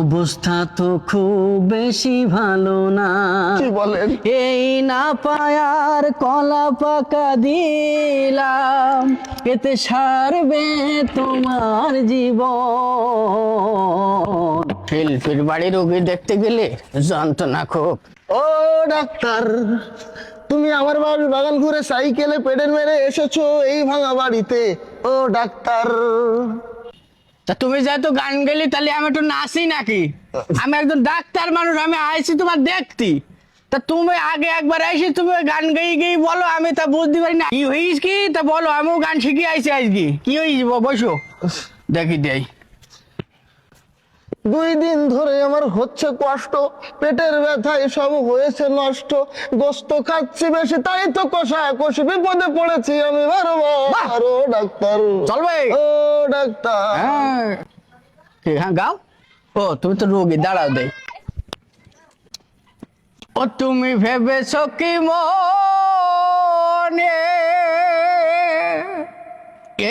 অবস্থা তো খুব বেশি ভালো না। কি বলেন? এই না পায়ার কলা পাকা দিলাম, এতে সারবে তোমার জীবন। শিল্পীর বাড়ি রোগী দেখতে গেলে যন্ত্রণা খুব। ও ডাক্তার, তুমি আমার বাড়ির বাগান ঘুরে সাইকেলে পেডেল মেরে এসেছো এই ভাঙা বাড়িতে। ও ডাক্তার, তা তুমি যেহেতু গান গেলি তাহলে আমি একটু নাচি নাকি? আমি একজন ডাক্তার মানুষ, আমি আইছি তোমার দেখতি। তা তুমি আগে একবার আইসি, তুমি ওই গান গেয়ে গেয়ে বলো, আমি তা বুঝতে পারি না কি হইস কি। তা বলো, আমিও গান শিখে আইছি আজকে। কি হইস বসো দেখি দেই। 2 দিন ধরে আমার হচ্ছে কষ্ট, পেটের ব্যথায় সব হয়েছে নষ্ট। গোস্ত খাচ্ছি বেশি তাই তো কষাকষি, বিপদে পড়েছি আমি বারবার। ও ডাক্তার, চলবে? ও ডাক্তার। হ্যাঁ ঠিক, হ্যাঁ গাও। ও তুমি তো রোগী, দাঁড়াও দেই। ও তুমি ভেবেছো কি মনে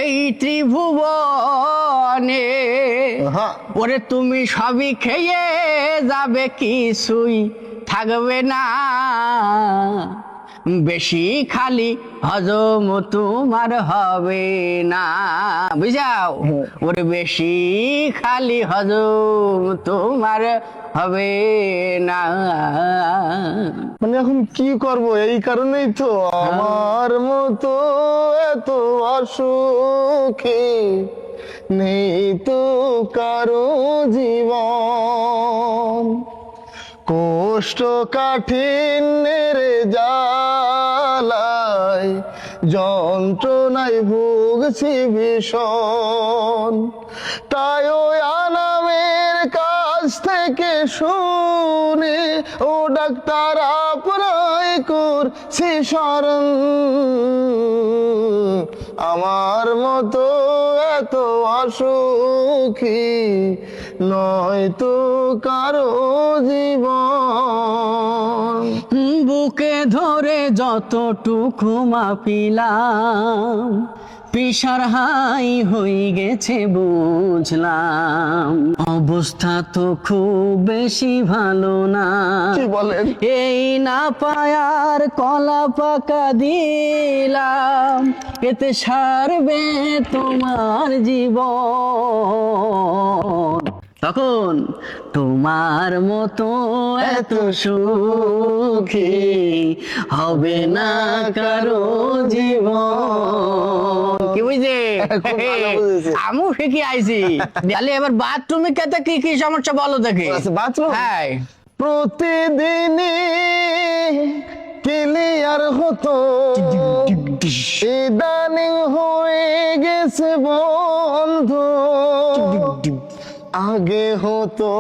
এই ত্রিভুবনে হ্যাঁ, ওরে তুমি সবই খেয়ে যাবে, কিছুই থাকবে না। বেশি খালি হজম তোমার হবে না, বুঝাও? ওরে বেশি খালি হজম তোমার হবে না। মানে এখন কি করব? এই কারণেই তো আমার মতো এত অসুখী নেই তো কারো জীবন। কষ্ট কাঠিন্যের জ্বালায় যন্ত্রণায় ভুগছি ভীষণ। তাই ওই আনামের কাছ থেকে শুনে ও ডাক্তার আপনাই করছি শরণ। আমার মতো এত অসুখী নয় তো কারো জীবন। বুকে ধরে যতটুকু মাপিলাম, পিসার হাই হয়ে গেছে বুঝলাম। অবস্থা তো খুব বেশি ভালো না। কি বলেন? এই না পায়ার কলা পাকা দিলাম, এতে সারবে তোমার জীবন। তখন তোমার মতো এত সুখী হবে না কারো জীবন। কি বুঝছে? খুব ভালো বুঝেছি। আমিও শিখে আইছি। তাহলে এবার বাথরুমে খেতে কি কি সমস্যা বলো দেখি। আচ্ছা, বাথরুম? হ্যাঁ, প্রতিদিনই ক্লিয়ার হতো, ইদানিং হয়ে গেছে বন্ধ। আগে হতো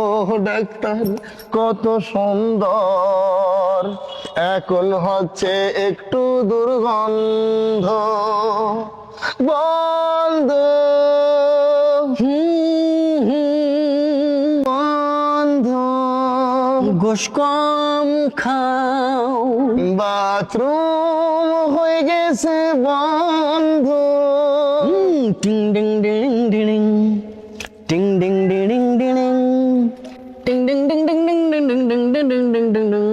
ডাক্তার কত সুন্দর, এখন হচ্ছে একটু দুর্গন্ধ। বন্ধ বন্ধ, গোশ কম খাও, বাথরুম হয়ে গেছে বন্ধ। টিং ডিং ডিং ডিং টিং ডিং ডিং ডিং টিং ding ding ding ding ding ding ding ding ding ding ding ding.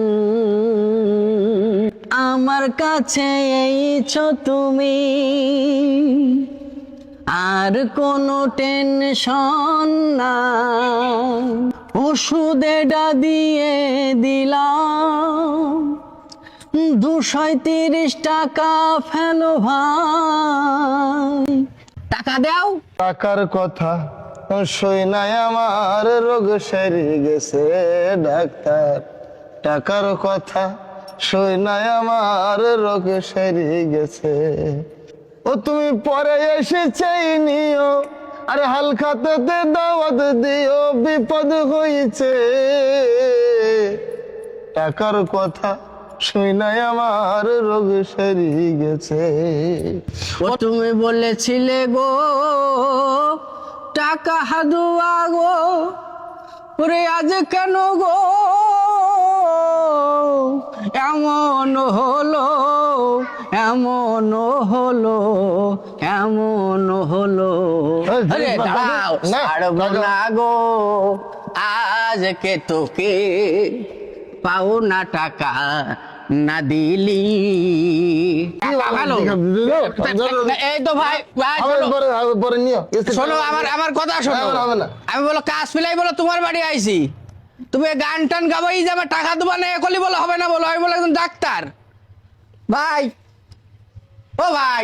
আমার কাছে এইছো তুমি, আর কোনো টেনশন না। ওষুধেটা দিয়ে দিলাম, 230 টাকা ফেলো ভাই। টাকা দাও। টাকার কথা সই নাই, আমার রোগ সেরে গেছে ডাক্তার। টাকার কথা সই নাই, আমার রোগ সেরে গেছে। ও তুমি পরে এসে চাই নিও, আরে হালখাতে দাওয়াত দিও, বিপদ হয়েছে। টাকার কথা শুই নাই, আমার রোগ সেরে গেছে। ও তুমি বলেছিলে গো টাকা হাদুয়া গো, ওরে আজ কেন গো এমন হলো, এমন হলো, এমন হলো। আরে দাঁড়াও, না, ছাড়বো না গো আজ আজকে তোকে পাও না টাকা না দিলি ভালো এই তো ভাই ভাই শোনো। পরে নিও শোনো আমার কথা শোনো হবে না, হবে না। আমি বলো কাজ ফেলাই বলো তোমার বাড়ি আইছি তুমি এই গান টান গাবাই যে আমার টাকা দেবা না একলি বলো হবে না বলো আমি বলো একজন ডাক্তার ভাই ও ভাই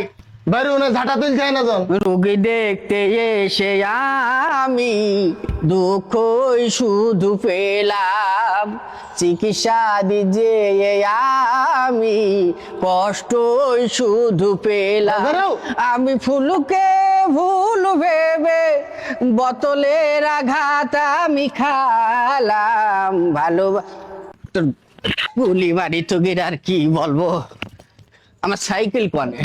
বাইরে উনি ঝাঁটা তুল যায় না জন রোগী দেখতে এসে আমি দুঃখই শুধু পেলাম চিকিৎসা দিজে আমি কষ্টই শুধু পেলাম দাদারাও। আমি ফুলকে ভুল ভেবে বোতলের আঘাত আমি খালাম ভালো গুলি বাড়ি তো আর কি বলবো আমার সাইকেল কোনে